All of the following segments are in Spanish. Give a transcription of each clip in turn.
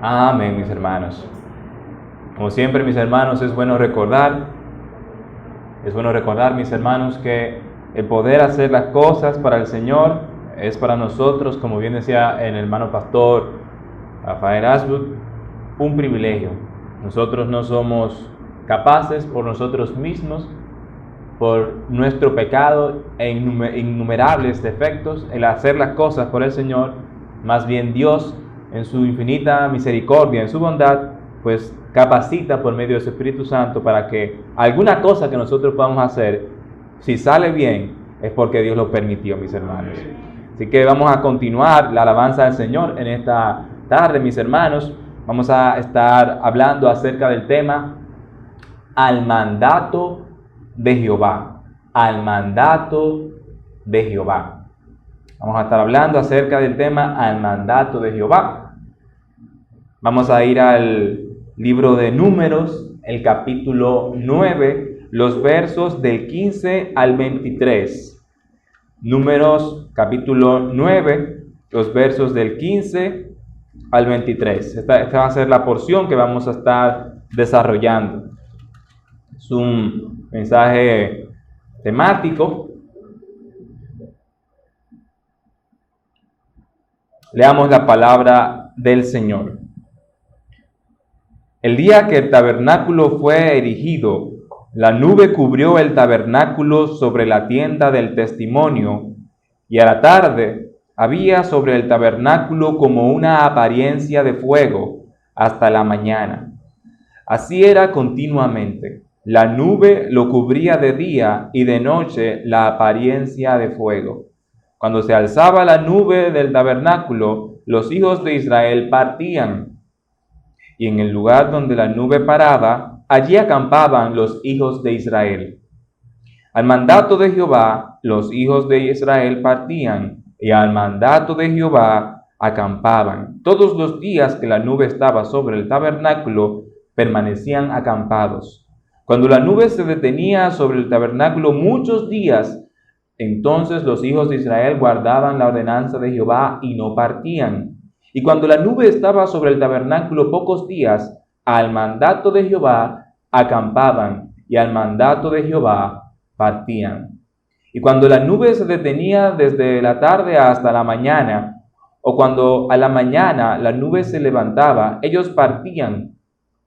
Amén, mis hermanos. Como siempre, mis hermanos, es bueno recordar, mis hermanos, que el poder hacer las cosas para el Señor es para nosotros, como bien decía el hermano pastor Rafael Ashwood, un privilegio. Nosotros no somos capaces por nosotros mismos, por nuestro pecado e innumerables defectos, el hacer las cosas por el Señor. Más bien Dios, en su infinita misericordia, en su bondad, pues capacita por medio de su Espíritu Santo para que alguna cosa que nosotros podamos hacer, si sale bien, es porque Dios lo permitió, mis hermanos. Así que vamos a continuar la alabanza del Señor en esta tarde, mis hermanos. Vamos a estar hablando acerca del tema al mandato de Jehová. Al mandato de Jehová. Vamos a estar hablando acerca del tema al mandato de Jehová. Vamos a ir al libro de Números, el capítulo 9, los versos del 15 al 23. Números, capítulo 9, los versos del 15 al 23. Esta va a ser la porción que vamos a estar desarrollando. Es un mensaje temático. Leamos la palabra del Señor. El día que el tabernáculo fue erigido, la nube cubrió el tabernáculo sobre la tienda del testimonio, y a la tarde había sobre el tabernáculo como una apariencia de fuego hasta la mañana. Así era continuamente. La nube lo cubría de día y de noche la apariencia de fuego. Cuando se alzaba la nube del tabernáculo, los hijos de Israel partían. Y en el lugar donde la nube paraba, allí acampaban los hijos de Israel. Al mandato de Jehová, los hijos de Israel partían, y al mandato de Jehová acampaban. Todos los días que la nube estaba sobre el tabernáculo, permanecían acampados. Cuando la nube se detenía sobre el tabernáculo muchos días, entonces los hijos de Israel guardaban la ordenanza de Jehová y no partían. Y cuando la nube estaba sobre el tabernáculo pocos días, al mandato de Jehová acampaban, y al mandato de Jehová partían. Y cuando la nube se detenía desde la tarde hasta la mañana, o cuando a la mañana la nube se levantaba, ellos partían.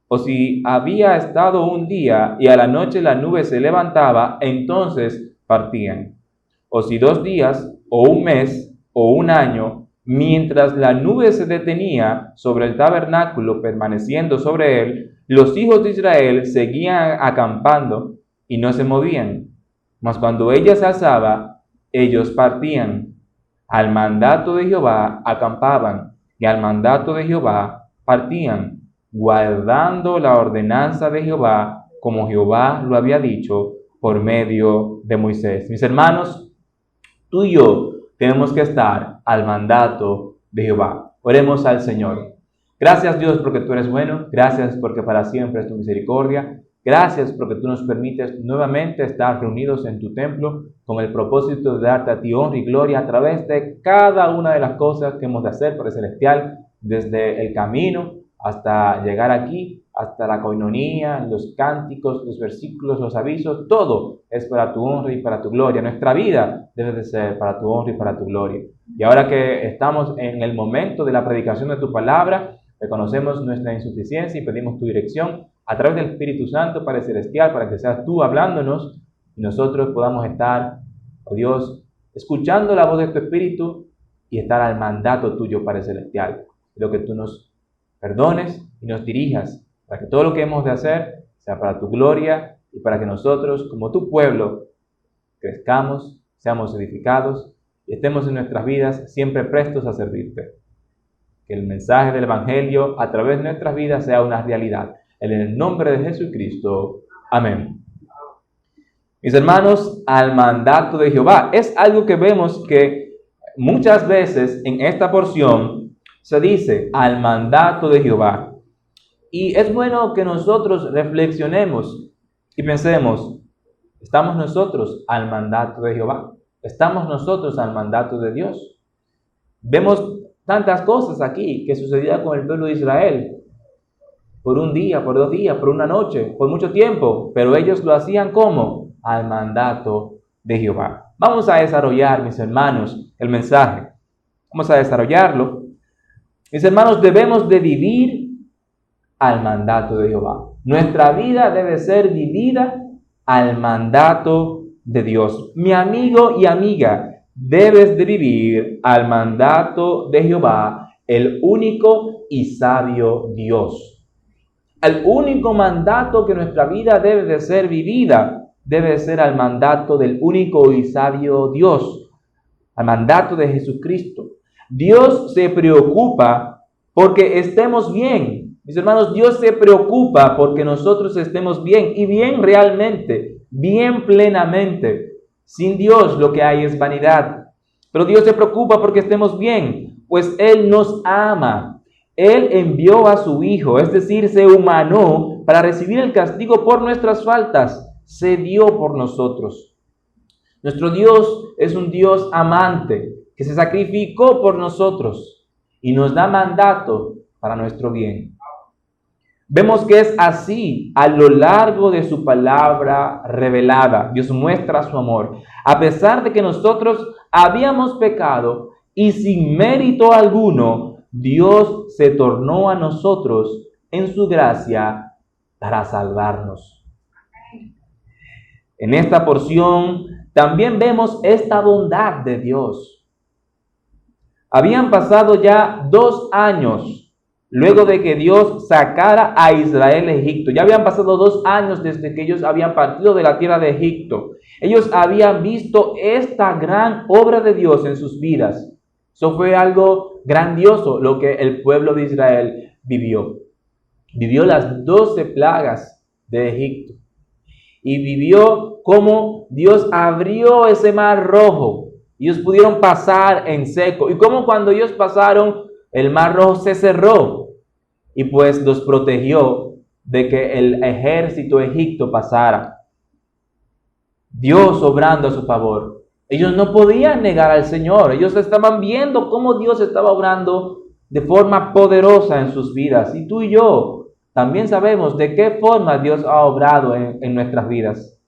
O si había estado un día y a la noche la nube se levantaba, entonces partían. O si 2 días, o un mes, o un año, mientras la nube se detenía sobre el tabernáculo, permaneciendo sobre él, los hijos de Israel seguían acampando y no se movían. Mas cuando ella se alzaba, ellos partían. Al mandato de Jehová acampaban, y al mandato de Jehová partían, guardando la ordenanza de Jehová, como Jehová lo había dicho por medio de Moisés. Mis hermanos, tú y yo tenemos que estar al mandato de Jehová. Oremos al Señor. Gracias, Dios, porque tú eres bueno. Gracias porque para siempre es tu misericordia. Gracias porque tú nos permites nuevamente estar reunidos en tu templo con el propósito de darte a ti honra y gloria a través de cada una de las cosas que hemos de hacer por el celestial, desde el camino hasta llegar aquí, hasta la coinonía, los cánticos, los versículos, los avisos, todo es para tu honra y para tu gloria. Nuestra vida debe de ser para tu honra y para tu gloria. Y ahora que estamos en el momento de la predicación de tu palabra, reconocemos nuestra insuficiencia y pedimos tu dirección a través del Espíritu Santo, Padre Celestial, para que seas tú hablándonos y nosotros podamos estar, oh Dios, escuchando la voz de tu Espíritu y estar al mandato tuyo, Padre Celestial. Lo que tú nos perdones y nos dirijas para que todo lo que hemos de hacer sea para tu gloria y para que nosotros, como tu pueblo, crezcamos, seamos edificados y estemos en nuestras vidas siempre prestos a servirte. Que el mensaje del Evangelio a través de nuestras vidas sea una realidad. En el nombre de Jesucristo. Amén. Mis hermanos, al mandato de Jehová. Es algo que vemos que muchas veces en esta porción se dice al mandato de Jehová. Y es bueno que nosotros reflexionemos y pensemos, ¿estamos nosotros al mandato de Jehová? ¿Estamos nosotros al mandato de Dios? Vemos tantas cosas aquí que sucedían con el pueblo de Israel. Por un día, por 2 días, por una noche, por mucho tiempo. Pero ellos lo hacían ¿cómo? Al mandato de Jehová. Vamos a desarrollar, mis hermanos, el mensaje. Vamos a desarrollarlo. Mis hermanos, debemos de vivir al mandato de Jehová. Nuestra vida debe ser vivida al mandato de Dios. Mi amigo y amiga, debes de vivir al mandato de Jehová, el único y sabio Dios. El único mandato que nuestra vida debe de ser vivida debe ser al mandato del único y sabio Dios, al mandato de Jesucristo. Dios se preocupa porque estemos bien. Mis hermanos, Dios se preocupa porque nosotros estemos bien y bien realmente, bien plenamente. Sin Dios lo que hay es vanidad. Pero Dios se preocupa porque estemos bien, pues Él nos ama. Él envió a su Hijo, es decir, se humanó para recibir el castigo por nuestras faltas. Se dio por nosotros. Nuestro Dios es un Dios amante que se sacrificó por nosotros y nos da mandato para nuestro bien. Vemos que es así a lo largo de su palabra revelada. Dios muestra su amor. A pesar de que nosotros habíamos pecado y sin mérito alguno, Dios se tornó a nosotros en su gracia para salvarnos. En esta porción también vemos esta bondad de Dios. Habían pasado ya 2 años luego de que Dios sacara a Israel de Egipto. Ya habían pasado 2 años desde que ellos habían partido de la tierra de Egipto. Ellos habían visto esta gran obra de Dios en sus vidas. Eso fue algo grandioso lo que el pueblo de Israel vivió. Vivió las 12 plagas de Egipto. Y vivió cómo Dios abrió ese mar rojo. Ellos pudieron pasar en seco. Y cómo cuando ellos pasaron, el mar rojo se cerró. Y pues los protegió de que el ejército egipcio pasara. Dios obrando a su favor. Ellos no podían negar al Señor. Ellos estaban viendo cómo Dios estaba obrando de forma poderosa en sus vidas. Y tú y yo también sabemos de qué forma Dios ha obrado en nuestras vidas.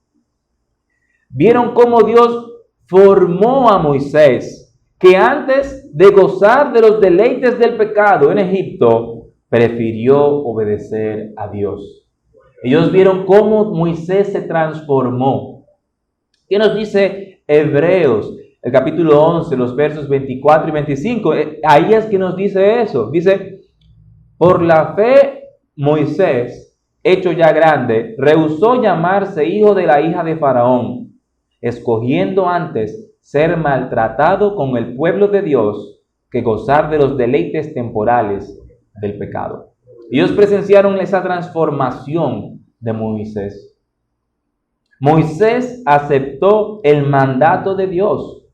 Vieron cómo Dios formó a Moisés, que antes de gozar de los deleites del pecado en Egipto, prefirió obedecer a Dios. Ellos vieron cómo Moisés se transformó. ¿Qué nos dice Hebreos, el capítulo 11, los versos 24 y 25? Ahí es que nos dice eso. Dice, por la fe Moisés, hecho ya grande, rehusó llamarse hijo de la hija de Faraón, escogiendo antes ser maltratado con el pueblo de Dios que gozar de los deleites temporales del pecado. Ellos presenciaron esa transformación de Moisés. Moisés aceptó el mandato de Dios.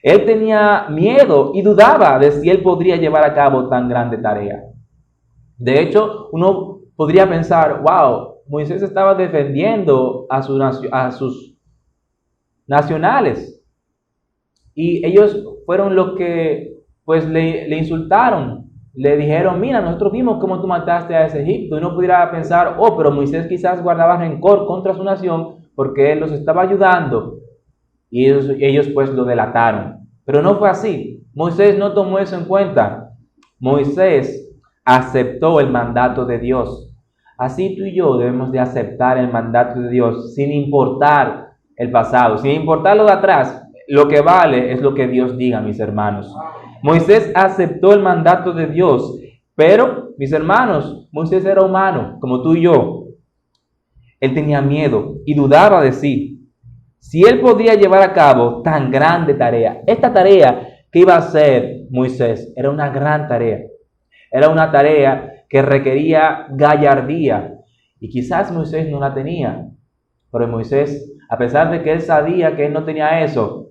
Él tenía miedo y dudaba de si él podría llevar a cabo tan grande tarea. De hecho, uno podría pensar, wow, Moisés estaba defendiendo a sus nacionales. Y ellos fueron los que pues le insultaron. Le dijeron, mira, nosotros vimos cómo tú mataste a ese Egipto. Y uno pudiera pensar, oh, pero Moisés quizás guardaba rencor contra su nación porque él los estaba ayudando. Y ellos pues lo delataron. Pero no fue así. Moisés no tomó eso en cuenta. Moisés aceptó el mandato de Dios. Así tú y yo debemos de aceptar el mandato de Dios sin importar el pasado, sin importar lo de atrás. Lo que vale es lo que Dios diga, mis hermanos. Moisés aceptó el mandato de Dios, pero, mis hermanos, Moisés era humano, como tú y yo. Él tenía miedo y dudaba de sí. Si él podía llevar a cabo tan grande tarea, esta tarea que iba a hacer Moisés era una gran tarea. Era una tarea que requería gallardía. Y quizás Moisés no la tenía. Pero Moisés, a pesar de que él sabía que él no tenía eso,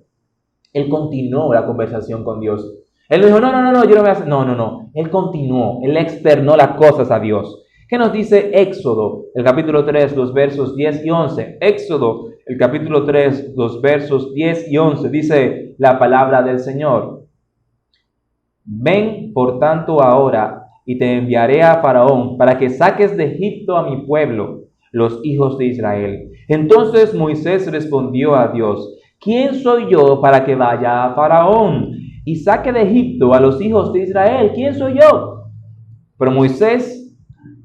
él continuó la conversación con Dios. Él dijo, no, yo no voy a hacer. No. Él continuó, él externó las cosas a Dios. ¿Qué nos dice Éxodo, el capítulo 3, los versos 10 y 11? Éxodo, el capítulo 3, los versos 10 y 11, dice la palabra del Señor. Ven, por tanto, ahora, y te enviaré a Faraón, para que saques de Egipto a mi pueblo, los hijos de Israel. Entonces Moisés respondió a Dios: ¿quién soy yo para que vaya a Faraón y saque de Egipto a los hijos de Israel? ¿Quién soy yo? Pero Moisés,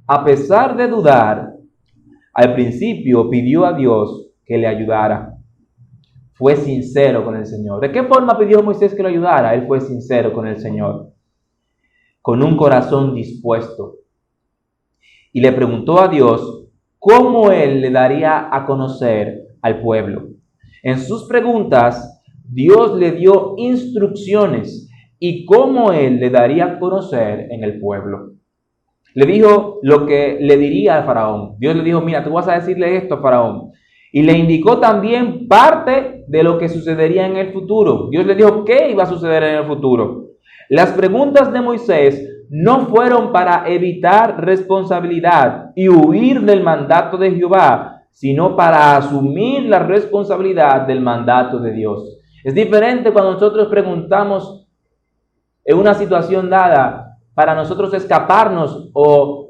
a pesar de dudar, al principio pidió a Dios que le ayudara. Fue sincero con el Señor. ¿De qué forma pidió Moisés que lo ayudara? Él fue sincero con el Señor, con un corazón dispuesto. Y le preguntó a Dios cómo él le daría a conocer al pueblo. En sus preguntas, Dios le dio instrucciones y cómo él le daría a conocer en el pueblo. Le dijo lo que le diría a Faraón. Dios le dijo: mira, tú vas a decirle esto a Faraón. Y le indicó también parte de lo que sucedería en el futuro. Dios le dijo qué iba a suceder en el futuro. Las preguntas de Moisés no fueron para evitar responsabilidad y huir del mandato de Jehová, sino para asumir la responsabilidad del mandato de Dios. Es diferente cuando nosotros preguntamos en una situación dada para nosotros escaparnos o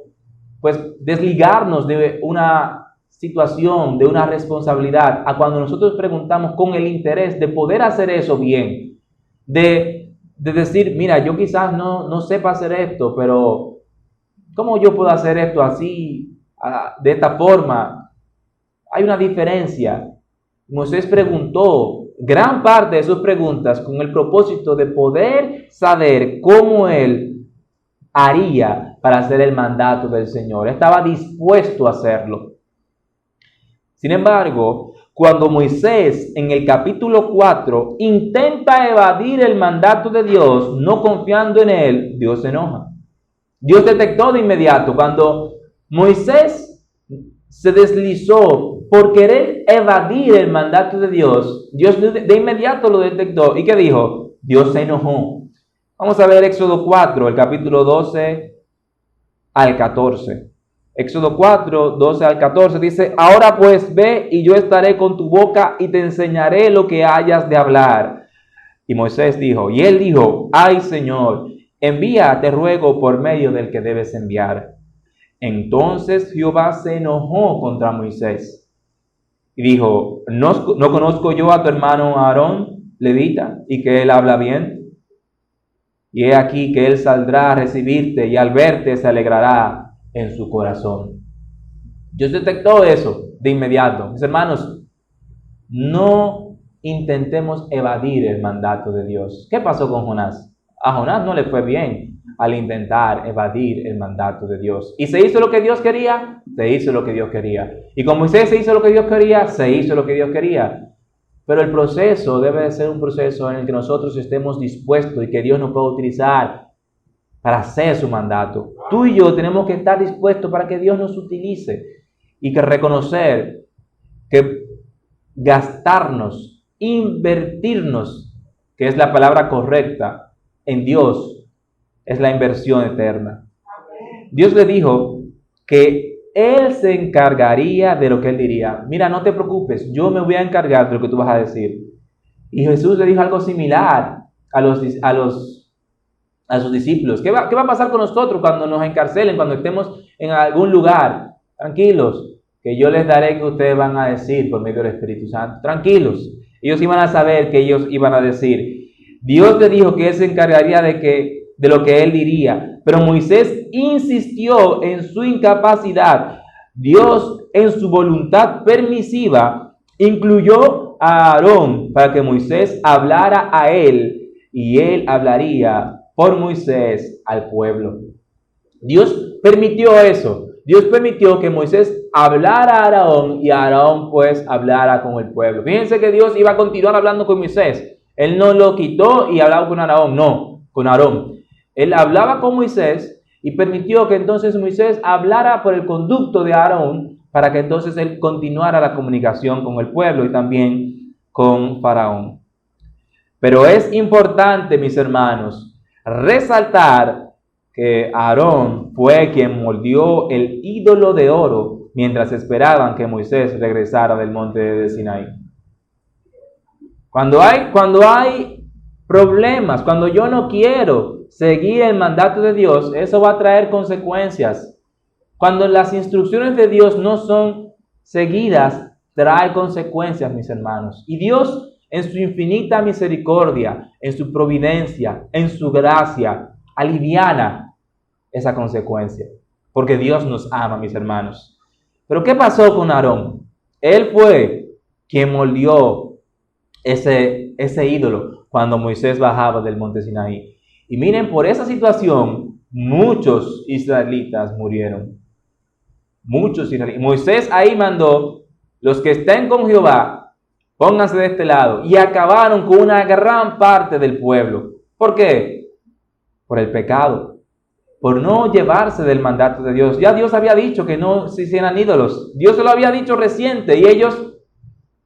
pues desligarnos de una situación, de una responsabilidad, a cuando nosotros preguntamos con el interés de poder hacer eso bien, de decir: mira, yo quizás no sepa hacer esto, pero ¿cómo yo puedo hacer esto así, de esta forma? Hay una diferencia. Moisés preguntó gran parte de sus preguntas con el propósito de poder saber cómo él haría para hacer el mandato del Señor. Estaba dispuesto a hacerlo. Sin embargo, cuando Moisés en el capítulo 4 intenta evadir el mandato de Dios, no confiando en él, Dios se enoja. Dios detectó de inmediato cuando Moisés se deslizó por querer evadir el mandato de Dios. Dios de inmediato lo detectó. ¿Y qué dijo? Dios se enojó. Vamos a ver Éxodo 4, el capítulo 12 al 14. Éxodo 4, 12 al 14 dice: ahora pues ve, y yo estaré con tu boca y te enseñaré lo que hayas de hablar. Y Moisés dijo, y él dijo: ay, Señor, envía, te ruego, por medio del que debes enviar. Entonces Jehová se enojó contra Moisés y dijo: ¿No conozco yo a tu hermano Aarón, levita, y que él habla bien? Y he aquí que él saldrá a recibirte, y al verte se alegrará en su corazón. Dios detectó eso de inmediato. Mis hermanos, no intentemos evadir el mandato de Dios. ¿Qué pasó con Jonás? A Jonás no le fue bien al intentar evadir el mandato de Dios. ¿Y se hizo lo que Dios quería? Se hizo lo que Dios quería. Y con Moisés se hizo lo que Dios quería, se hizo lo que Dios quería. Pero el proceso debe de ser un proceso en el que nosotros estemos dispuestos y que Dios nos pueda utilizar para hacer su mandato. Tú y yo tenemos que estar dispuestos para que Dios nos utilice y que reconocer que gastarnos, invertirnos, que es la palabra correcta, en Dios, es la inversión eterna. Dios le dijo que Él se encargaría de lo que Él diría. Mira, no te preocupes, yo me voy a encargar de lo que tú vas a decir. Y Jesús le dijo algo similar a sus discípulos. ¿Qué va a pasar con nosotros cuando nos encarcelen, cuando estemos en algún lugar? Tranquilos, que yo les daré que ustedes van a decir por medio del Espíritu Santo. Tranquilos, ellos iban a saber que ellos iban a decir. Dios le dijo que Él se encargaría de lo que Él diría, pero Moisés insistió en su incapacidad. Dios, en su voluntad permisiva, incluyó a Aarón para que Moisés hablara a él y él hablaría por Moisés al pueblo. Dios permitió eso. Dios permitió que Moisés hablara a Aarón y Aarón pues hablara con el pueblo. Fíjense que Dios iba a continuar hablando con Moisés. Él no lo quitó y hablaba con Aarón, no, con Aarón. Él hablaba con Moisés y permitió que entonces Moisés hablara por el conducto de Aarón para que entonces él continuara la comunicación con el pueblo y también con Faraón. Pero es importante, mis hermanos, resaltar que Aarón fue quien moldeó el ídolo de oro mientras esperaban que Moisés regresara del monte de Sinaí. Cuando hay problemas, cuando yo no quiero seguir el mandato de Dios, eso va a traer consecuencias. Cuando las instrucciones de Dios no son seguidas, trae consecuencias, mis hermanos. Y Dios, en su infinita misericordia, en su providencia, en su gracia, aliviana esa consecuencia. Porque Dios nos ama, mis hermanos. Pero ¿qué pasó con Aarón? Él fue quien moldeó ese ídolo cuando Moisés bajaba del monte Sinaí. Y miren, por esa situación, muchos israelitas murieron. Muchos israelitas. Moisés ahí mandó: los que estén con Jehová, pónganse de este lado. Y acabaron con una gran parte del pueblo. ¿Por qué? Por el pecado. Por no llevarse del mandato de Dios. Ya Dios había dicho que no se hicieran ídolos. Dios se lo había dicho reciente y ellos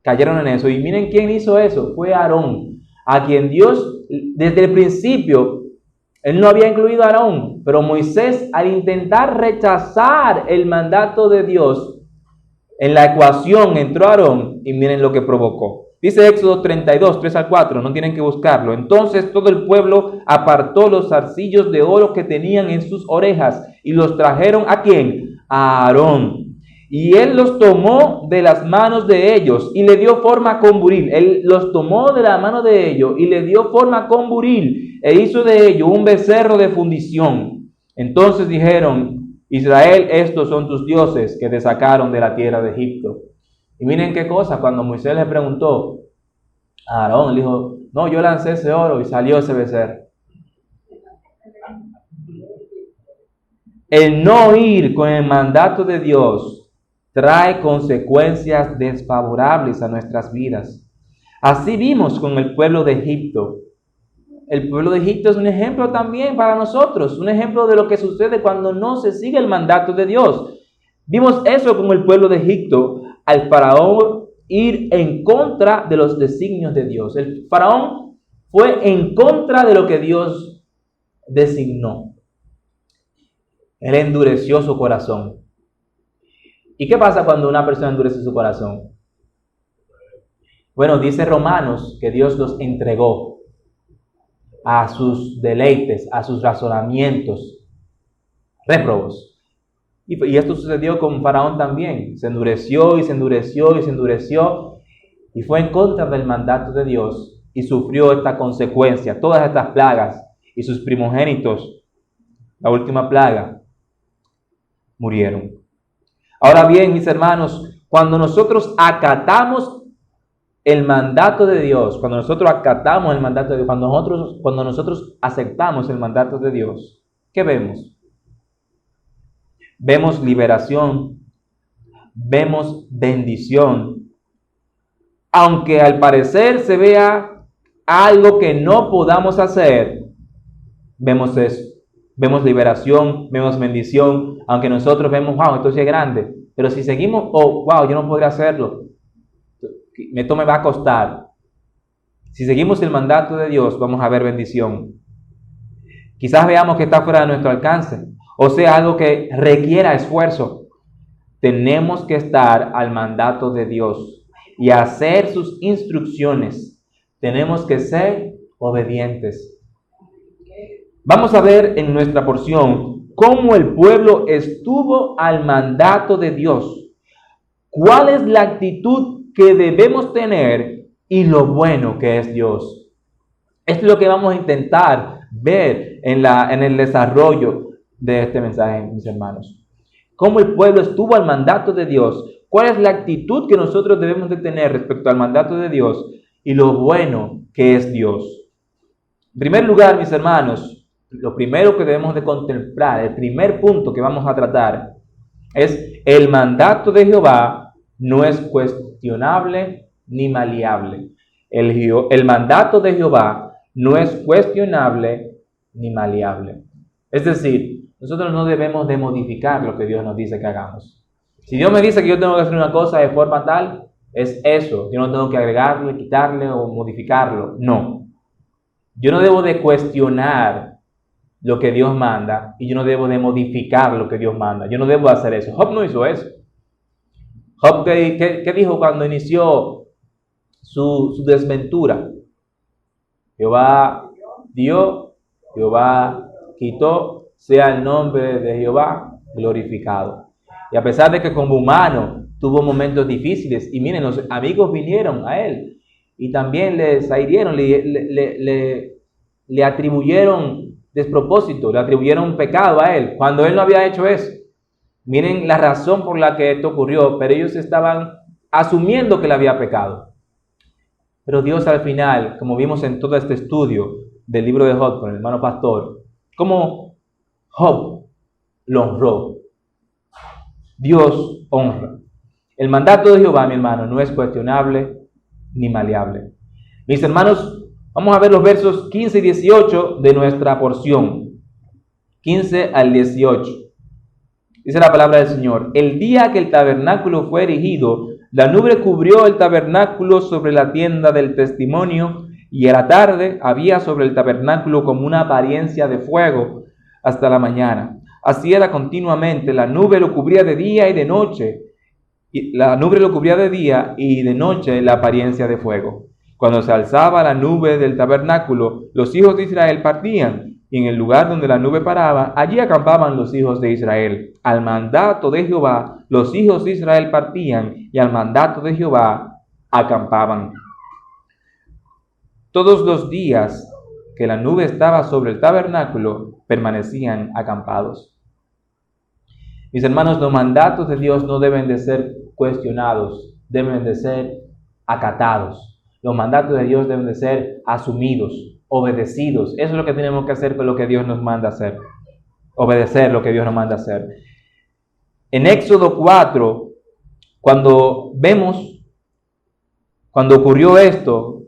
cayeron en eso. Y miren quién hizo eso. Fue Aarón, a quien Dios desde el principio, él no había incluido a Aarón, pero Moisés, al intentar rechazar el mandato de Dios, en la ecuación entró Aarón y miren lo que provocó. Dice Éxodo 32, 3 al 4, no tienen que buscarlo. Entonces todo el pueblo apartó los zarcillos de oro que tenían en sus orejas y los trajeron ¿a quién? A Aarón. Y él los tomó de las manos de ellos y le dio forma con buril. Él los tomó de la mano de ellos y le dio forma con buril e hizo de ellos un becerro de fundición. Entonces dijeron: Israel, estos son tus dioses que te sacaron de la tierra de Egipto. Y miren qué cosa, cuando Moisés le preguntó a Aarón, él dijo: no, yo lancé ese oro y salió ese becerro. El no ir con el mandato de Dios trae consecuencias desfavorables a nuestras vidas. Así vimos con el pueblo de Egipto. El pueblo de Egipto es un ejemplo también para nosotros, un ejemplo de lo que sucede cuando no se sigue el mandato de Dios. Vimos eso con el pueblo de Egipto, al faraón ir en contra de los designios de Dios. El faraón fue en contra de lo que Dios designó. Él endureció su corazón. ¿Y qué pasa cuando una persona endurece su corazón? Bueno, dice Romanos que Dios los entregó a sus deleites, a sus razonamientos réprobos. Y esto sucedió con Faraón también. Se endureció y se endureció y se endureció y fue en contra del mandato de Dios y sufrió esta consecuencia, todas estas plagas, y sus primogénitos, la última plaga, murieron. Ahora bien, mis hermanos, cuando nosotros acatamos el mandato de Dios, cuando nosotros acatamos el mandato de Dios, cuando nosotros aceptamos el mandato de Dios, ¿qué vemos? Vemos liberación, vemos bendición, aunque al parecer se vea algo que no podamos hacer, vemos eso. Vemos liberación, vemos bendición, aunque nosotros vemos, wow, esto sí es grande. Pero si seguimos, oh, wow, yo no podría hacerlo. Esto me va a costar. Si seguimos el mandato de Dios, vamos a ver bendición. Quizás veamos que está fuera de nuestro alcance, o sea, algo que requiera esfuerzo. Tenemos que estar al mandato de Dios y hacer sus instrucciones. Tenemos que ser obedientes. Vamos a ver en nuestra porción cómo el pueblo estuvo al mandato de Dios. ¿Cuál es la actitud que debemos tener y lo bueno que es Dios? Esto es lo que vamos a intentar ver en el desarrollo de este mensaje, mis hermanos. Cómo el pueblo estuvo al mandato de Dios. ¿Cuál es la actitud que nosotros debemos de tener respecto al mandato de Dios y lo bueno que es Dios? En primer lugar, mis hermanos, lo primero que debemos de contemplar, el primer punto que vamos a tratar es: el mandato de Jehová no es cuestionable ni maleable. El mandato de Jehová no es cuestionable ni maleable. Es decir, nosotros no debemos de modificar lo que Dios nos dice que hagamos. Si Dios me dice que yo tengo que hacer una cosa de forma tal, es eso. Yo no tengo que agregarle, quitarle o modificarlo. No. Yo no debo de cuestionar lo que Dios manda y yo no debo de modificar lo que Dios manda. Yo no debo hacer eso. Job no hizo eso. Job, ¿qué dijo cuando inició su desventura? Jehová dio, Jehová quitó, sea el nombre de Jehová glorificado. Y a pesar de que como humano tuvo momentos difíciles, y miren, los amigos vinieron a él y también les hirieron, le atribuyeron despropósito, le atribuyeron pecado a él, cuando él no había hecho eso. Miren la razón por la que esto ocurrió, pero ellos estaban asumiendo que le había pecado. Pero Dios al final, como vimos en todo este estudio del libro de Job con el hermano pastor, como Job lo honró. Dios honra. El mandato de Jehová, mi hermano, no es cuestionable ni maleable. Mis hermanos, vamos a ver los versos 15 y 18 de nuestra porción. 15 al 18. Dice la palabra del Señor: el día que el tabernáculo fue erigido, la nube cubrió el tabernáculo sobre la tienda del testimonio, y a la tarde había sobre el tabernáculo como una apariencia de fuego hasta la mañana. Así era continuamente, la nube lo cubría de día y de noche, y la nube lo cubría de día y de noche la apariencia de fuego. Cuando se alzaba la nube del tabernáculo, los hijos de Israel partían, y en el lugar donde la nube paraba, allí acampaban los hijos de Israel. Al mandato de Jehová, los hijos de Israel partían, y al mandato de Jehová acampaban. Todos los días que la nube estaba sobre el tabernáculo, permanecían acampados. Mis hermanos, los mandatos de Dios no deben de ser cuestionados, deben de ser acatados. Los mandatos de Dios deben de ser asumidos, obedecidos. Eso es lo que tenemos que hacer con lo que Dios nos manda hacer. Obedecer lo que Dios nos manda hacer. En Éxodo 4, cuando ocurrió esto,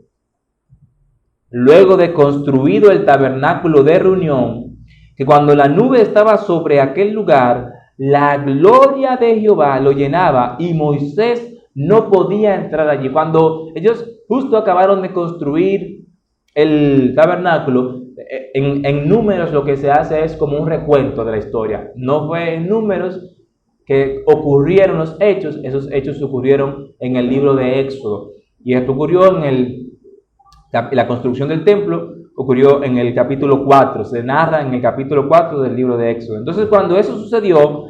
luego de construido el tabernáculo de reunión, que cuando la nube estaba sobre aquel lugar, la gloria de Jehová lo llenaba y Moisés no podía entrar allí. Cuando ellos justo acabaron de construir el tabernáculo, en números lo que se hace es como un recuento de la historia. No fue en números que ocurrieron los hechos, esos hechos ocurrieron en el libro de Éxodo. Y esto ocurrió la construcción del templo, ocurrió en el capítulo 4, se narra en el capítulo 4 del libro de Éxodo. Entonces, cuando eso sucedió,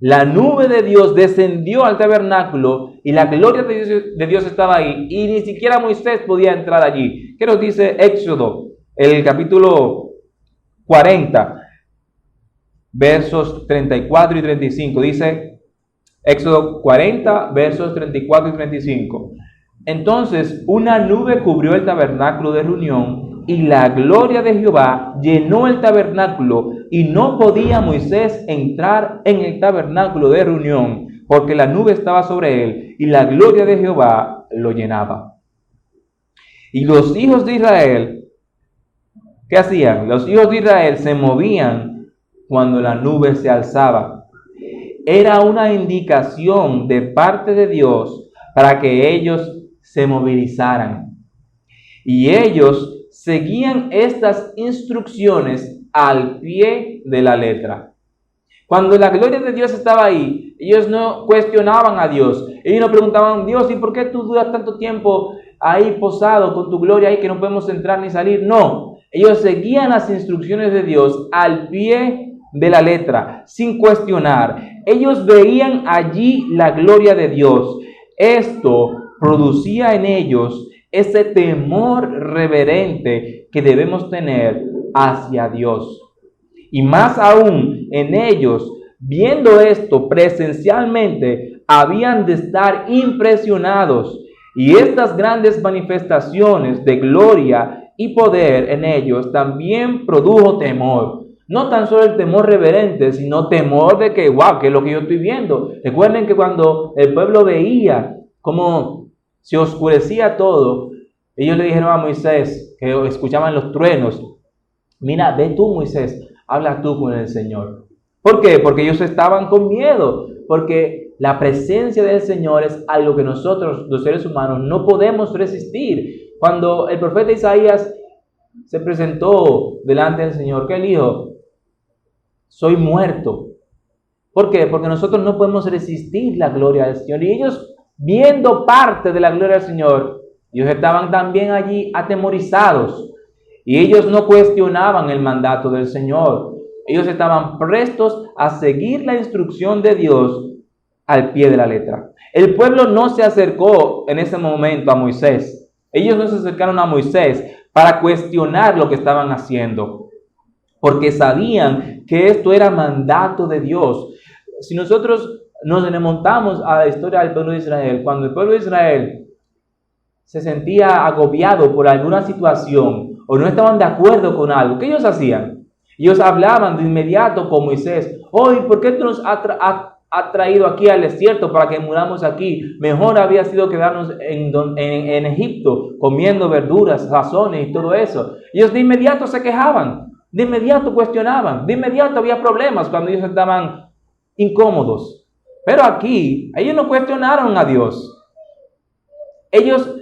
la nube de Dios descendió al tabernáculo y la gloria de Dios estaba ahí y ni siquiera Moisés podía entrar allí. ¿Qué nos dice Éxodo? El capítulo 40, versos 34 y 35. Dice Éxodo 40, versos 34 y 35. Entonces una nube cubrió el tabernáculo de reunión y la gloria de Jehová llenó el tabernáculo y no podía Moisés entrar en el tabernáculo de reunión porque la nube estaba sobre él y la gloria de Jehová lo llenaba. Y los hijos de Israel, ¿qué hacían? Los hijos de Israel se movían cuando la nube se alzaba. Era una indicación de parte de Dios para que ellos se movilizaran. Y ellos seguían estas instrucciones al pie de la letra. Cuando la gloria de Dios estaba ahí, ellos no cuestionaban a Dios. Ellos no preguntaban: Dios, ¿y por qué tú duras tanto tiempo ahí posado con tu gloria ahí que no podemos entrar ni salir? No, ellos seguían las instrucciones de Dios al pie de la letra, sin cuestionar. Ellos veían allí la gloria de Dios. Esto producía en ellos ese temor reverente que debemos tener hacia Dios. Y más aún, en ellos, viendo esto presencialmente, habían de estar impresionados. Y estas grandes manifestaciones de gloria y poder en ellos también produjo temor. No tan solo el temor reverente, sino temor de que, wow, ¿qué es lo que yo estoy viendo? Recuerden que cuando el pueblo veía cómo se oscurecía todo, ellos le dijeron a Moisés, que escuchaban los truenos: mira, ve tú, Moisés, habla tú con el Señor. ¿Por qué? Porque ellos estaban con miedo, porque la presencia del Señor es algo que nosotros, los seres humanos, no podemos resistir. Cuando el profeta Isaías se presentó delante del Señor, ¿qué él dijo? soy muerto. ¿Por qué? Porque nosotros no podemos resistir la gloria del Señor. Y ellos, viendo parte de la gloria del Señor, ellos estaban también allí atemorizados. Y ellos no cuestionaban el mandato del Señor. Ellos estaban prestos a seguir la instrucción de Dios al pie de la letra. El pueblo no se acercó en ese momento a Moisés. Ellos no se acercaron a Moisés para cuestionar lo que estaban haciendo, porque sabían que esto era mandato de Dios. Si nosotros nos remontamos a la historia del pueblo de Israel, cuando el pueblo de Israel se sentía agobiado por alguna situación o no estaban de acuerdo con algo, ¿qué ellos hacían? Ellos hablaban de inmediato con Moisés. Hoy, ¿por qué tú nos has traído aquí al desierto para que muramos aquí? Mejor había sido quedarnos en Egipto comiendo verduras, sazones y todo eso. Ellos de inmediato se quejaban, de inmediato cuestionaban, de inmediato había problemas cuando ellos estaban incómodos. Pero aquí, ellos no cuestionaron a Dios. Ellos,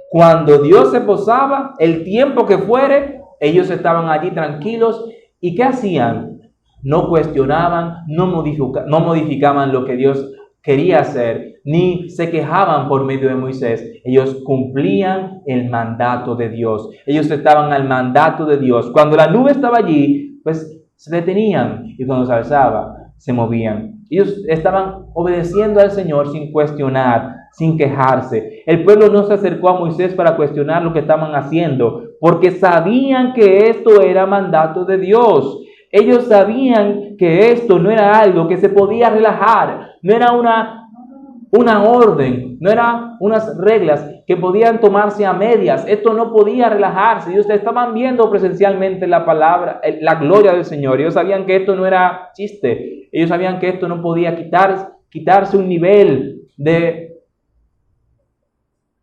cuando Dios se posaba, el tiempo que fuere, ellos estaban allí tranquilos. ¿Y qué hacían? No cuestionaban, no modificaban lo que Dios quería hacer, ni se quejaban por medio de Moisés. Ellos cumplían el mandato de Dios. Ellos estaban al mandato de Dios. Cuando la nube estaba allí, pues se detenían, y cuando se alzaba, se movían. Ellos estaban obedeciendo al Señor sin cuestionar, sin quejarse. El pueblo no se acercó a Moisés para cuestionar lo que estaban haciendo, porque sabían que esto era mandato de Dios. Ellos sabían que esto no era algo que se podía relajar, no era una orden, no eran unas reglas que podían tomarse a medias. Esto no podía relajarse. Ellos estaban viendo presencialmente la palabra, la gloria del Señor. Ellos sabían que esto no era chiste. Ellos sabían que esto no podía quitarse un nivel de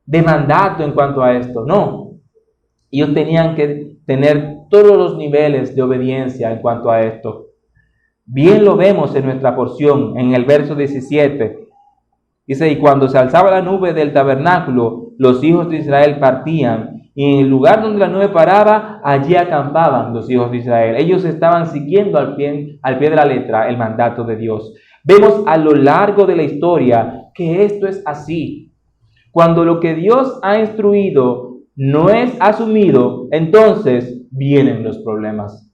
mandato en cuanto a esto. No. Ellos tenían que tener todos los niveles de obediencia en cuanto a esto. Bien lo vemos en nuestra porción, en el verso 17. Dice, y cuando se alzaba la nube del tabernáculo, los hijos de Israel partían, y en el lugar donde la nube paraba, allí acampaban los hijos de Israel. Ellos estaban siguiendo al pie de la letra el mandato de Dios. Vemos a lo largo de la historia que esto es así. Cuando lo que Dios ha instruido no es asumido, entonces vienen los problemas.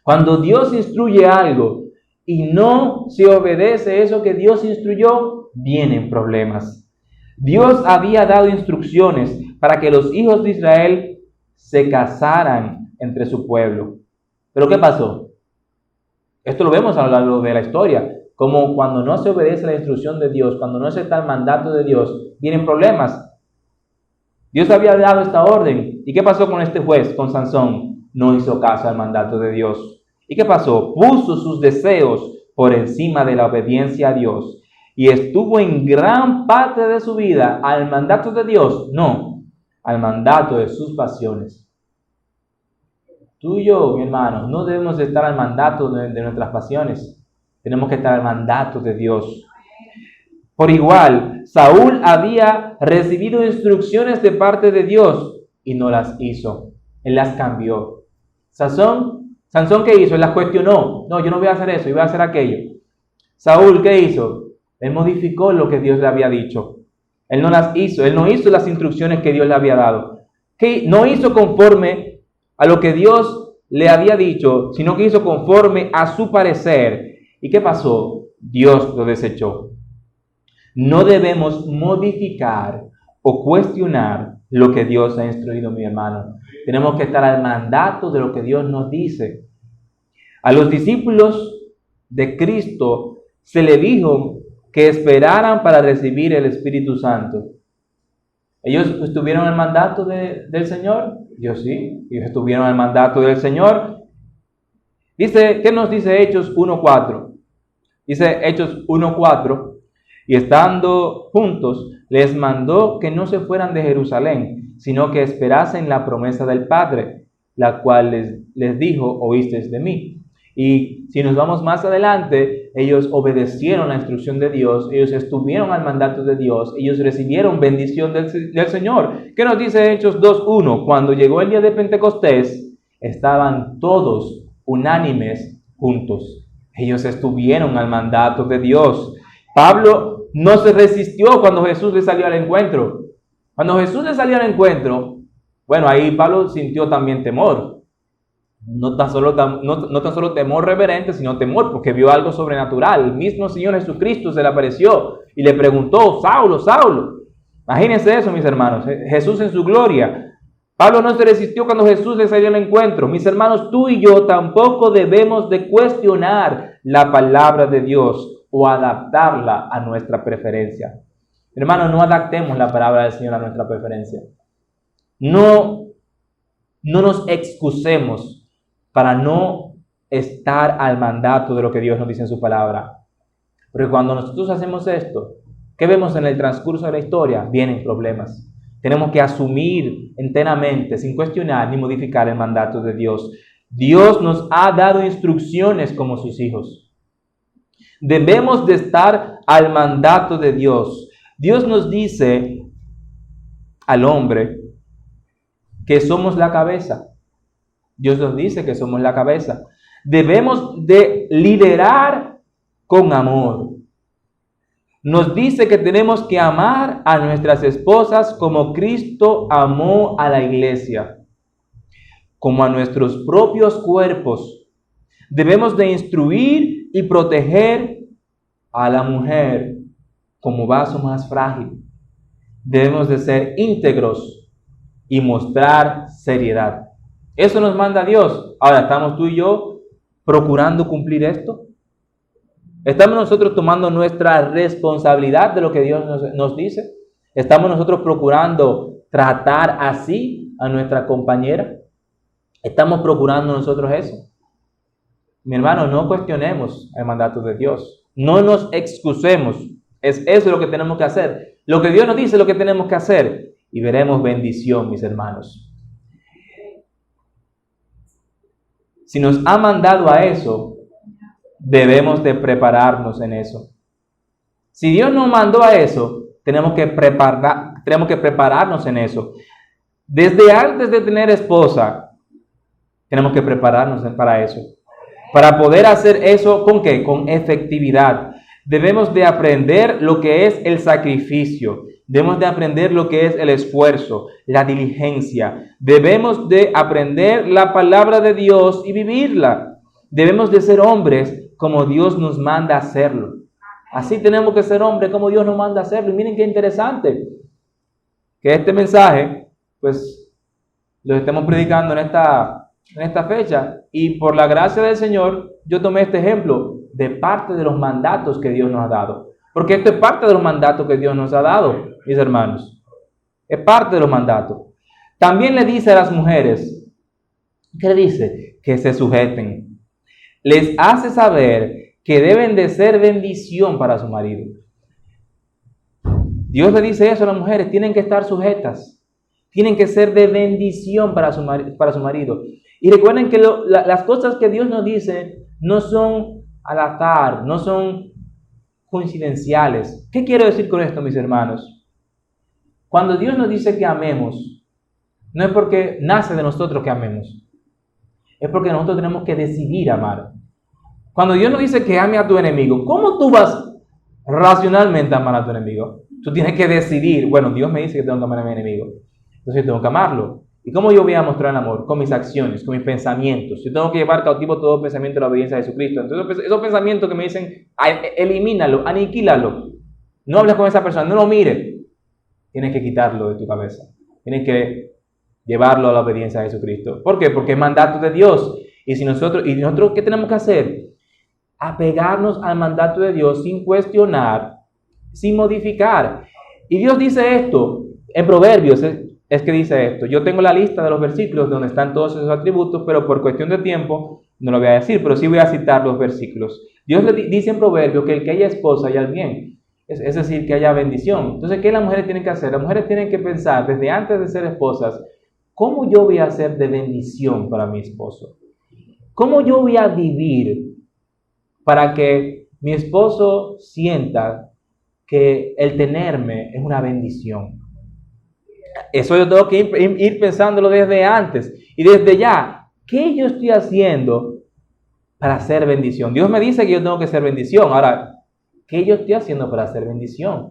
Cuando Dios instruye algo y no se obedece eso que Dios instruyó, vienen problemas. Dios había dado instrucciones para que los hijos de Israel se casaran entre su pueblo. ¿Pero qué pasó? Esto lo vemos a lo largo de la historia. Como cuando no se obedece la instrucción de Dios, cuando no se está el mandato de Dios, vienen problemas. Dios había dado esta orden. ¿Y qué pasó con este juez, con Sansón? No hizo caso al mandato de Dios. ¿Y qué pasó? Puso sus deseos por encima de la obediencia a Dios. Y estuvo en gran parte de su vida al mandato de Dios, no, al mandato de sus pasiones. Tú y yo, mi hermano, no debemos estar al mandato de nuestras pasiones. Tenemos que estar al mandato de Dios. Por igual, Saúl había recibido instrucciones de parte de Dios y no las hizo. Él las cambió. Sansón, ¿qué hizo? Él las cuestionó. No, yo no voy a hacer eso, yo voy a hacer aquello. Saúl, ¿qué hizo? Él modificó lo que Dios le había dicho. Él no las hizo. Él no hizo las instrucciones que Dios le había dado. Que no hizo conforme a lo que Dios le había dicho, sino que hizo conforme a su parecer. ¿Y qué pasó? Dios lo desechó. No debemos modificar o cuestionar lo que Dios ha instruido, mi hermano. Tenemos que estar al mandato de lo que Dios nos dice. A los discípulos de Cristo se le dijo que esperaran para recibir el Espíritu Santo. ¿Ellos estuvieron en el mandato del Señor? Yo sí, ellos estuvieron en el mandato del Señor. Dice, ¿qué nos dice Hechos 1:4? Dice Hechos 1:4, y estando juntos, les mandó que no se fueran de Jerusalén, sino que esperasen la promesa del Padre, la cual les dijo, oísteis de mí. Y si nos vamos más adelante, ellos obedecieron la instrucción de Dios, ellos estuvieron al mandato de Dios, ellos recibieron bendición del Señor. ¿Qué nos dice Hechos 2:1? Cuando llegó el día de Pentecostés, estaban todos unánimes juntos. Ellos estuvieron al mandato de Dios. Pablo no se resistió cuando Jesús le salió al encuentro. Cuando Jesús le salió al encuentro, bueno, ahí Pablo sintió también temor. No tan solo temor reverente, sino temor porque vio algo sobrenatural. El mismo Señor Jesucristo se le apareció y le preguntó: Saulo, Saulo. Imagínense eso, mis hermanos. Jesús en su gloria. Pablo no se resistió cuando Jesús le salió al encuentro. Mis hermanos, tú y yo tampoco debemos de cuestionar la palabra de Dios o adaptarla a nuestra preferencia. Hermanos, no adaptemos la palabra del Señor a nuestra preferencia. No nos excusemos para no estar al mandato de lo que Dios nos dice en su palabra. Porque cuando nosotros hacemos esto, ¿qué vemos en el transcurso de la historia? Vienen problemas. Tenemos que asumir enteramente, sin cuestionar ni modificar el mandato de Dios. Dios nos ha dado instrucciones como sus hijos. Debemos de estar al mandato de Dios. Dios nos dice al hombre que somos la cabeza. Dios nos dice que somos la cabeza. Debemos de liderar con amor. Nos dice que tenemos que amar a nuestras esposas como Cristo amó a la iglesia, como a nuestros propios cuerpos. Debemos de instruir y proteger a la mujer como vaso más frágil. Debemos de ser íntegros y mostrar seriedad. Eso nos manda Dios. Ahora, ¿estamos tú y yo procurando cumplir esto? ¿Estamos nosotros tomando nuestra responsabilidad de lo que Dios nos dice? ¿Estamos nosotros procurando tratar así a nuestra compañera? ¿Estamos procurando nosotros eso? Mi hermano, no cuestionemos el mandato de Dios. No nos excusemos. Es eso lo que tenemos que hacer. Lo que Dios nos dice es lo que tenemos que hacer. Y veremos bendición, mis hermanos. Si nos ha mandado a eso, debemos de prepararnos en eso. Si Dios nos mandó a eso, tenemos que prepararnos en eso. Desde antes de tener esposa, tenemos que prepararnos para eso. Para poder hacer eso, ¿con qué? Con efectividad. Debemos de aprender lo que es el sacrificio. Debemos de aprender lo que es el esfuerzo, la diligencia. Debemos de aprender la palabra de Dios y vivirla. Debemos de ser hombres como Dios nos manda a hacerlo. Así tenemos que ser hombres como Dios nos manda a hacerlo. Y miren qué interesante que este mensaje, pues, lo estemos predicando en esta fecha. Y por la gracia del Señor, yo tomé este ejemplo de parte de los mandatos que Dios nos ha dado. Porque esto es parte de los mandatos que Dios nos ha dado, mis hermanos. Es parte de los mandatos. También le dice a las mujeres, ¿qué le dice? Que se sujeten. Les hace saber que deben de ser bendición para su marido. Dios le dice eso a las mujeres, tienen que estar sujetas, tienen que ser de bendición para su marido. Y recuerden que las cosas que Dios nos dice no son al azar, no son coincidenciales. ¿Qué quiero decir con esto, mis hermanos? Cuando Dios nos dice que amemos, no es porque nace de nosotros que amemos. Es porque nosotros tenemos que decidir amar. Cuando Dios nos dice que ame a tu enemigo, ¿cómo tú vas racionalmente a amar a tu enemigo? Tú tienes que decidir, bueno, Dios me dice que tengo que amar a mi enemigo, entonces yo tengo que amarlo. ¿Y cómo yo voy a mostrar el amor? Con mis acciones, con mis pensamientos. Yo tengo que llevar cautivo todo pensamiento de la obediencia a Jesucristo. Entonces, esos pensamientos que me dicen, elimínalo, aniquílalo. No hables con esa persona, no lo mires. Tienes que quitarlo de tu cabeza. Tienes que llevarlo a la obediencia a Jesucristo. ¿Por qué? Porque es mandato de Dios. ¿Y nosotros qué tenemos que hacer? Apegarnos al mandato de Dios sin cuestionar, sin modificar. Y Dios dice esto en Proverbios, es que dice esto. Yo tengo la lista de los versículos donde están todos esos atributos, pero por cuestión de tiempo no lo voy a decir, pero sí voy a citar los versículos. Dios le dice en Proverbios que el que haya esposa haya bien, es decir, que haya bendición. Entonces, ¿qué las mujeres tienen que hacer? Las mujeres tienen que pensar desde antes de ser esposas, ¿cómo yo voy a ser de bendición para mi esposo? ¿Cómo yo voy a vivir para que mi esposo sienta que el tenerme es una bendición? Eso yo tengo que ir pensándolo desde antes y desde ya. ¿Qué yo estoy haciendo para ser bendición. Dios me dice que yo tengo que ser bendición. Ahora, ¿qué yo estoy haciendo para ser bendición?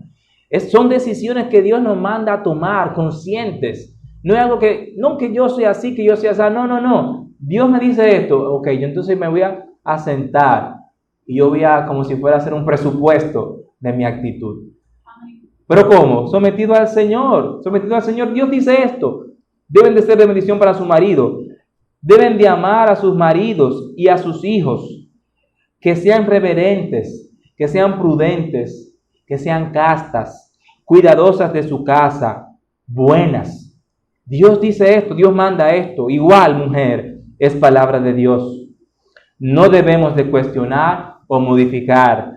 Son decisiones que Dios nos manda a tomar conscientes. No es algo que yo soy así, que yo soy así. No. Dios me dice esto. Ok, yo entonces me voy a sentar y yo voy a, como si fuera a hacer un presupuesto de mi actitud. ¿Pero cómo? Sometido al Señor. Sometido al Señor. Dios dice esto. Deben de ser de bendición para su marido. Deben de amar a sus maridos y a sus hijos. Que sean reverentes, que sean prudentes, que sean castas, cuidadosas de su casa, buenas. Dios dice esto, Dios manda esto. Igual, mujer, es palabra de Dios. No debemos de cuestionar o modificar.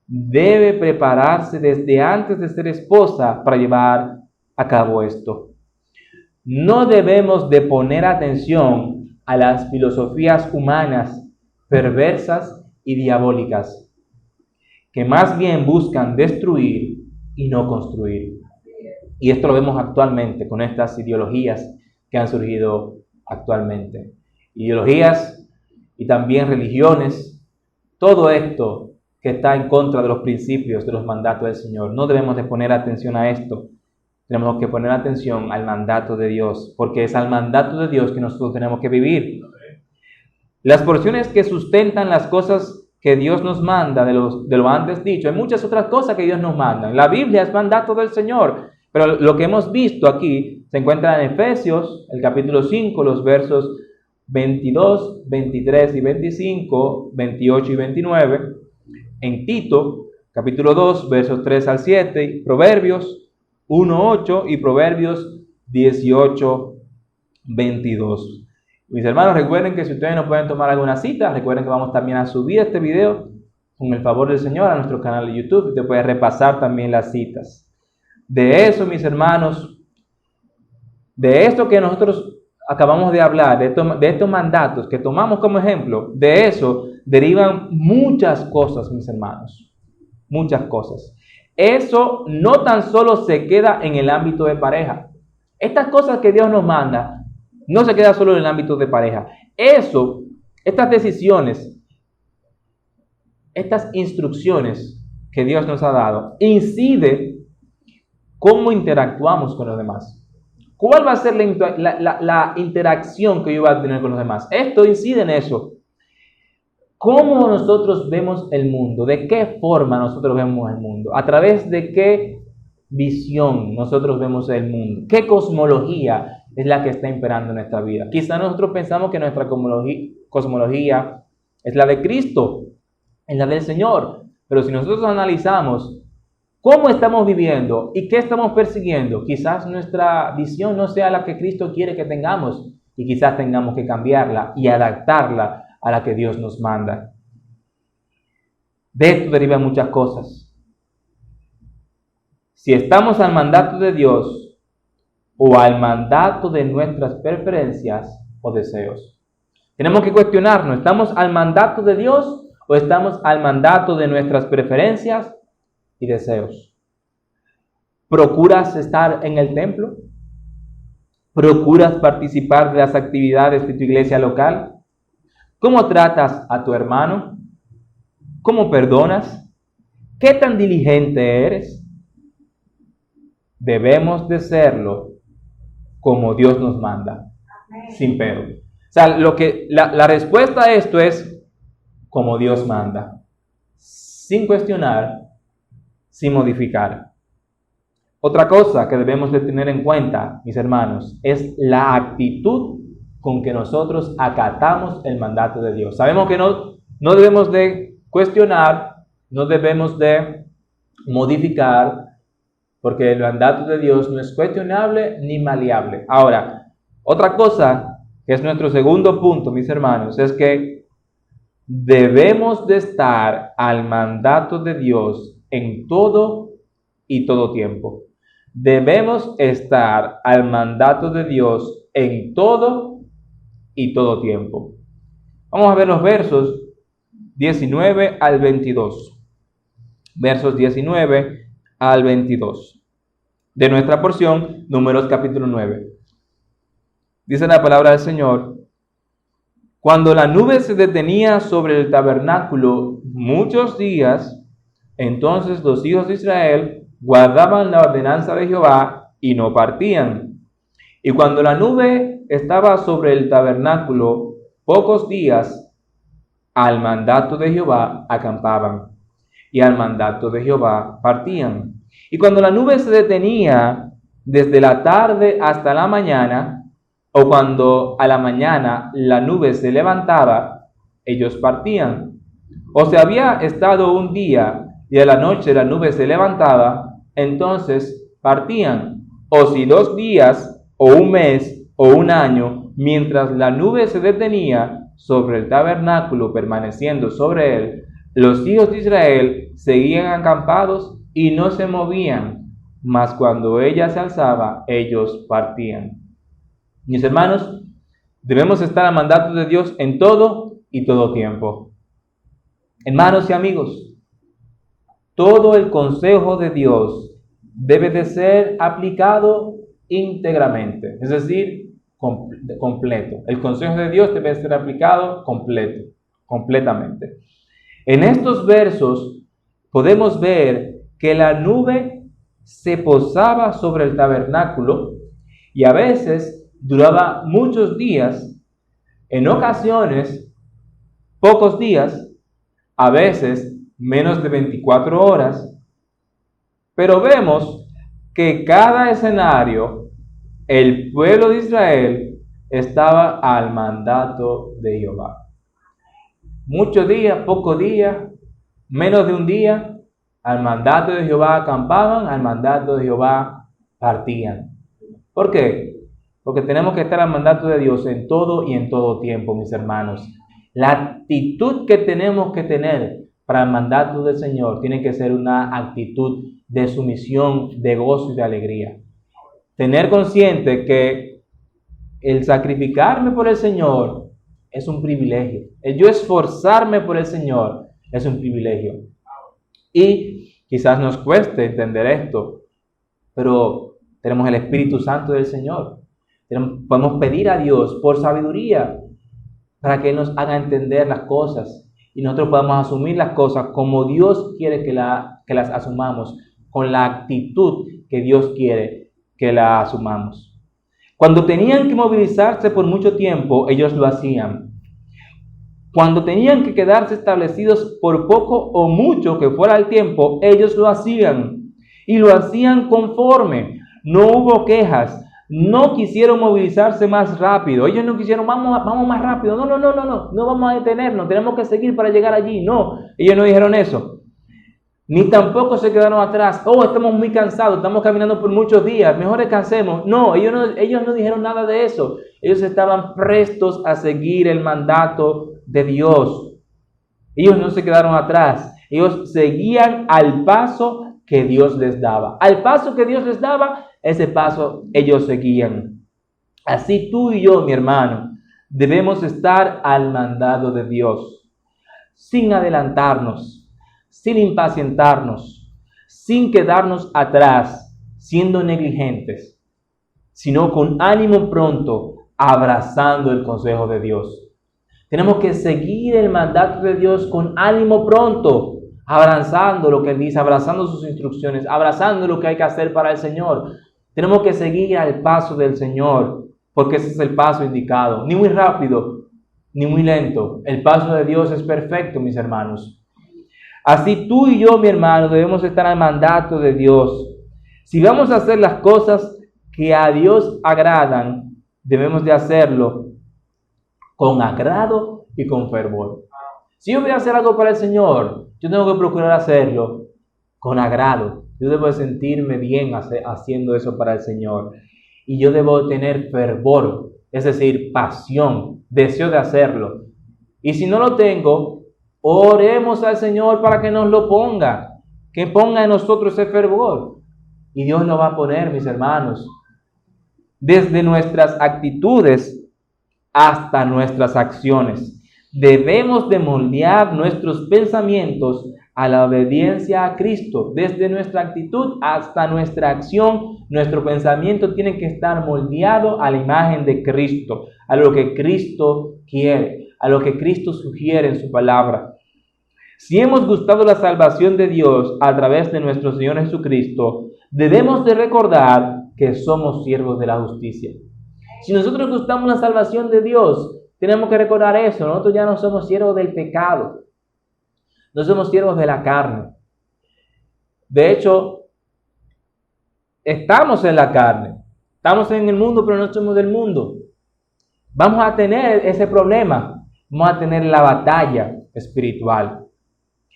Debe prepararse desde antes de ser esposa para llevar a cabo esto. No debemos de poner atención a las filosofías humanas perversas y diabólicas, que más bien buscan destruir y no construir. Y esto lo vemos actualmente con estas ideologías que han surgido actualmente. Ideologías y también religiones, todo esto que está en contra de los principios, de los mandatos del Señor. No debemos de poner atención a esto. Tenemos que poner atención al mandato de Dios, porque es al mandato de Dios que nosotros tenemos que vivir. Las porciones que sustentan las cosas que Dios nos manda, de lo antes dicho, hay muchas otras cosas que Dios nos manda. La Biblia es mandato del Señor, pero lo que hemos visto aquí se encuentra en Efesios, el capítulo 5, los versos 22, 23 y 25, 28 y 29, en Tito, capítulo 2, versos 3 al 7, y Proverbios 1, 8 y Proverbios 18, 22. Mis hermanos, recuerden que si ustedes no pueden tomar alguna cita, recuerden que vamos también a subir este video con el favor del Señor a nuestro canal de YouTube y usted puede repasar también las citas. De eso, mis hermanos, de esto que nosotros acabamos de hablar, de estos mandatos que tomamos como ejemplo, de eso derivan muchas cosas, mis hermanos, muchas cosas. Eso no tan solo se queda en el ámbito de pareja. Estas cosas que Dios nos manda no se queda solo en el ámbito de pareja. Estas decisiones, estas instrucciones que Dios nos ha dado, incide cómo interactuamos con los demás. ¿Cuál va a ser la interacción que yo voy a tener con los demás? Esto incide en eso. ¿Cómo nosotros vemos el mundo? ¿De qué forma nosotros vemos el mundo? ¿A través de qué visión nosotros vemos el mundo? ¿Qué cosmología es la que está imperando en nuestra vida? Quizá nosotros pensamos que nuestra cosmología es la de Cristo, es la del Señor. Pero si nosotros analizamos cómo estamos viviendo y qué estamos persiguiendo, quizás nuestra visión no sea la que Cristo quiere que tengamos y quizás tengamos que cambiarla y adaptarla a la que Dios nos manda. De esto derivan muchas cosas. Si estamos al mandato de Dios o al mandato de nuestras preferencias o deseos, tenemos que cuestionarnos, ¿estamos al mandato de Dios o estamos al mandato de nuestras preferencias y deseos? ¿Procuras estar en el templo? ¿Procuras participar de las actividades de tu iglesia local? ¿Cómo tratas a tu hermano? ¿Cómo perdonas? ¿Qué tan diligente eres? Debemos de serlo como Dios nos manda, sin pero. O sea, la respuesta a esto es como Dios manda, sin cuestionar, sin modificar. Otra cosa que debemos de tener en cuenta, mis hermanos, es la actitud con que nosotros acatamos el mandato de Dios. Sabemos que no debemos de cuestionar, no debemos de modificar, porque el mandato de Dios no es cuestionable ni maleable. Ahora, otra cosa que es nuestro segundo punto, mis hermanos, es que debemos de estar al mandato de Dios en todo y todo tiempo. Debemos estar al mandato de Dios en todo y todo tiempo. Vamos a ver los versos 19 al 22. Versos 19 al 22. De nuestra porción, Números capítulo 9. Dice la palabra del Señor: Cuando la nube se detenía sobre el tabernáculo muchos días, entonces los hijos de Israel guardaban la ordenanza de Jehová y no partían. Y cuando la nube estaba sobre el tabernáculo pocos días, al mandato de Jehová acampaban, y al mandato de Jehová partían. Y cuando la nube se detenía desde la tarde hasta la mañana, o cuando a la mañana la nube se levantaba, ellos partían. O se había estado un día y a la noche la nube se levantaba, entonces partían. O si 2 días, o un mes, o un año, mientras la nube se detenía sobre el tabernáculo, permaneciendo sobre él, los hijos de Israel seguían acampados y no se movían, mas cuando ella se alzaba, ellos partían. Mis hermanos, debemos estar al mandato de Dios en todo y todo tiempo. Hermanos y amigos, todo el consejo de Dios debe de ser aplicado íntegramente, es decir, completo. El consejo de Dios debe ser aplicado completamente. En estos versos podemos ver que la nube se posaba sobre el tabernáculo y a veces duraba muchos días, en ocasiones pocos días, a veces menos de 24 horas, pero vemos que cada escenario, el pueblo de Israel estaba al mandato de Jehová. Muchos días, pocos días, menos de un día, al mandato de Jehová acampaban, al mandato de Jehová partían. ¿Por qué? Porque tenemos que estar al mandato de Dios en todo y en todo tiempo, mis hermanos. La actitud que tenemos que tener para el mandato del Señor tiene que ser una actitud de sumisión, de gozo y de alegría. Tener consciente que el sacrificarme por el Señor es un privilegio. El yo esforzarme por el Señor es un privilegio. Y quizás nos cueste entender esto, pero tenemos el Espíritu Santo del Señor. Podemos pedir a Dios por sabiduría para que Él nos haga entender las cosas y nosotros podamos asumir las cosas como Dios quiere que las asumamos, con la actitud que Dios quiere que la asumamos. Cuando tenían que movilizarse por mucho tiempo, ellos lo hacían. Cuando tenían que quedarse establecidos por poco o mucho que fuera el tiempo, ellos lo hacían. Y lo hacían conforme. No hubo quejas. No quisieron movilizarse más rápido. Ellos no quisieron, vamos más rápido. No vamos a detenernos. Tenemos que seguir para llegar allí. No, ellos no dijeron eso. Ni tampoco se quedaron atrás. Oh, estamos muy cansados, estamos caminando por muchos días, mejor descansemos. No, ellos no dijeron nada de eso. Ellos estaban prestos a seguir el mandato de Dios. Ellos no se quedaron atrás. Ellos seguían al paso que Dios les daba. Al paso que Dios les daba, ese paso ellos seguían. Así tú y yo, mi hermano, debemos estar al mandado de Dios, sin adelantarnos, sin impacientarnos, sin quedarnos atrás, siendo negligentes, sino con ánimo pronto, abrazando el consejo de Dios. Tenemos que seguir el mandato de Dios con ánimo pronto, abrazando lo que Él dice, abrazando sus instrucciones, abrazando lo que hay que hacer para el Señor. Tenemos que seguir al paso del Señor, porque ese es el paso indicado. Ni muy rápido, ni muy lento. El paso de Dios es perfecto, mis hermanos. Así tú y yo, mi hermano, debemos estar al mandato de Dios. Si vamos a hacer las cosas que a Dios agradan, debemos de hacerlo con agrado y con fervor. Si yo voy a hacer algo para el Señor, yo tengo que procurar hacerlo con agrado. Yo debo sentirme bien haciendo eso para el Señor. Y yo debo tener fervor, es decir, pasión, deseo de hacerlo. Y si no lo tengo, oremos al Señor para que nos lo ponga, que ponga en nosotros ese fervor. Y Dios lo va a poner, mis hermanos. Desde nuestras actitudes hasta nuestras acciones. Debemos de moldear nuestros pensamientos a la obediencia a Cristo. Desde nuestra actitud hasta nuestra acción, nuestro pensamiento tiene que estar moldeado a la imagen de Cristo, a lo que Cristo quiere, a lo que Cristo sugiere en su palabra. Si hemos gustado la salvación de Dios a través de nuestro Señor Jesucristo, debemos de recordar que somos siervos de la justicia. Si nosotros gustamos la salvación de Dios, tenemos que recordar eso. Nosotros ya no somos siervos del pecado. No somos siervos de la carne. De hecho, estamos en la carne. Estamos en el mundo, pero no somos del mundo. Vamos a tener ese problema. Vamos a tener la batalla espiritual.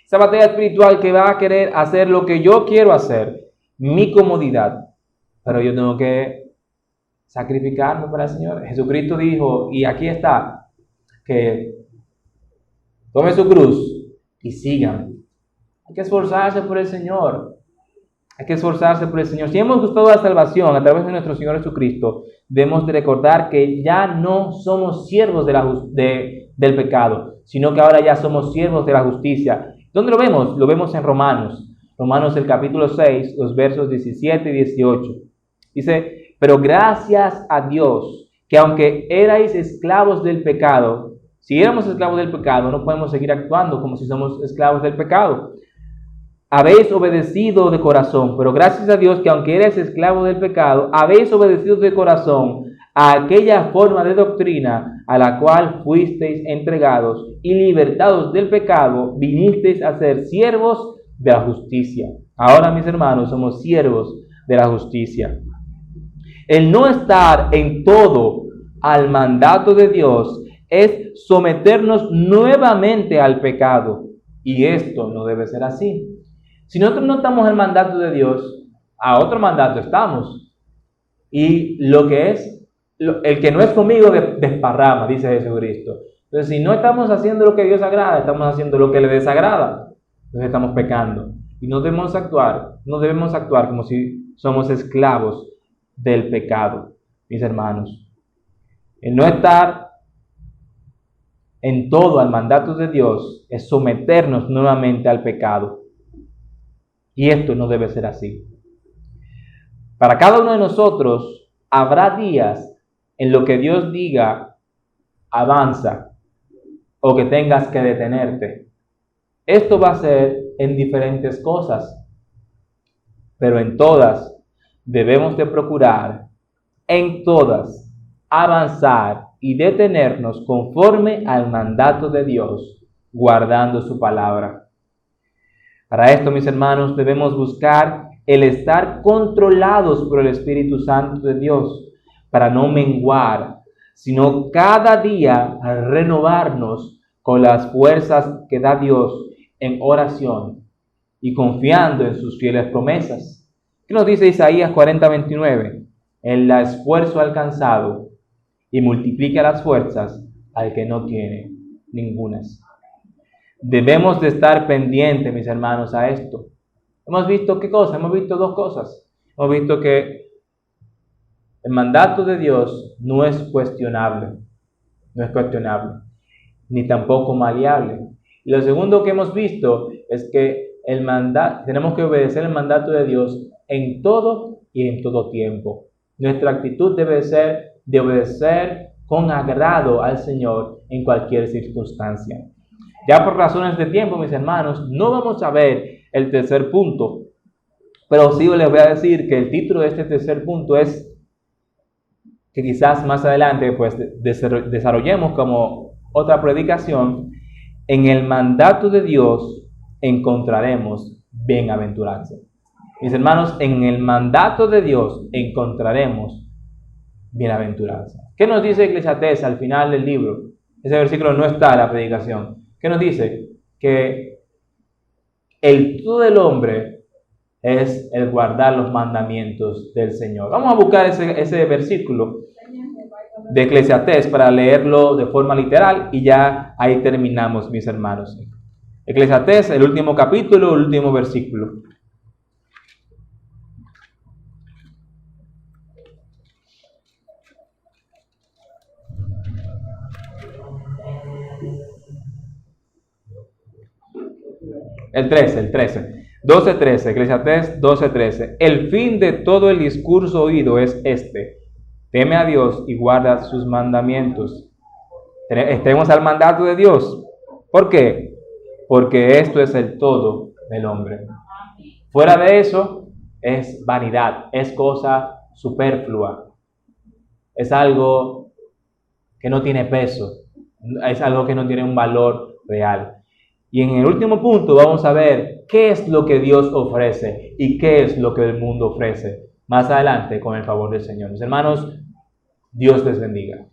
Esa batalla espiritual que va a querer hacer lo que yo quiero hacer, mi comodidad. Pero yo tengo que sacrificarme para el Señor. Jesucristo dijo, y aquí está, que tome su cruz y sigan. Hay que esforzarse por el Señor. Hay que esforzarse por el Señor. Si hemos gustado la salvación a través de nuestro Señor Jesucristo, debemos de recordar que ya no somos siervos del pecado, sino que ahora ya somos siervos de la justicia. ¿Dónde lo vemos? Lo vemos en Romanos. Romanos el capítulo 6, los versos 17 y 18. Dice, pero gracias a Dios, que aunque erais esclavos del pecado, si éramos esclavos del pecado, no podemos seguir actuando como si somos esclavos del pecado. Habéis obedecido de corazón, pero gracias a Dios que aunque erais esclavos del pecado, habéis obedecido de corazón a aquella forma de doctrina a la cual fuisteis entregados y libertados del pecado, vinisteis a ser siervos de la justicia. Ahora, mis hermanos, somos siervos de la justicia. El no estar en todo al mandato de Dios es someternos nuevamente al pecado. Y esto no debe ser así. Si nosotros no estamos en el mandato de Dios, a otro mandato estamos. Y lo que es, el que no es conmigo desparrama, dice Jesucristo. Entonces, si no estamos haciendo lo que a Dios agrada, estamos haciendo lo que le desagrada. Entonces estamos pecando. Y no debemos actuar como si somos esclavos del pecado, mis hermanos. El no estar en todo al mandato de Dios es someternos nuevamente al pecado. Y esto no debe ser así. Para cada uno de nosotros habrá días en lo que Dios diga, avanza, o que tengas que detenerte. Esto va a ser en diferentes cosas, pero en todas debemos de procurar, en todas, avanzar y detenernos conforme al mandato de Dios, guardando su palabra. Para esto, mis hermanos, debemos buscar el estar controlados por el Espíritu Santo de Dios, para no menguar, sino cada día renovarnos con las fuerzas que da Dios en oración y confiando en sus fieles promesas. ¿Qué nos dice Isaías 40:29? El esfuerzo alcanzado y multiplica las fuerzas al que no tiene ningunas. Debemos de estar pendientes, mis hermanos, a esto. Hemos visto ¿qué cosa? Hemos visto dos cosas. Hemos visto que el mandato de Dios no es cuestionable, ni tampoco maleable. Y lo segundo que hemos visto es que tenemos que obedecer el mandato de Dios en todo y en todo tiempo. Nuestra actitud debe ser de obedecer con agrado al Señor en cualquier circunstancia. Ya por razones de tiempo, mis hermanos, no vamos a ver el tercer punto, pero sí les voy a decir que el título de este tercer punto es que quizás más adelante pues desarrollemos como otra predicación. En el mandato de Dios encontraremos bienaventuranza. Mis hermanos, en el mandato de Dios encontraremos bienaventuranza. ¿Qué nos dice Eclesiastés al final del libro? Ese versículo no está en la predicación. ¿Qué nos dice? Que el todo del hombre es el guardar los mandamientos del Señor. Vamos a buscar ese versículo de Eclesiastés para leerlo de forma literal y ya ahí terminamos, mis hermanos. Eclesiastés, el último capítulo, el último versículo. El 13. 12:13, Eclesiastés 12:13. El fin de todo el discurso oído es este: teme a Dios y guarda sus mandamientos. estemos al mandato de Dios. ¿Por qué? Porque esto es el todo del hombre. Fuera de eso es vanidad, es cosa superflua, es algo que no tiene peso, es algo que no tiene un valor real. Y en el último punto vamos a ver qué es lo que Dios ofrece y qué es lo que el mundo ofrece. Más adelante, con el favor del Señor. Mis hermanos, Dios les bendiga.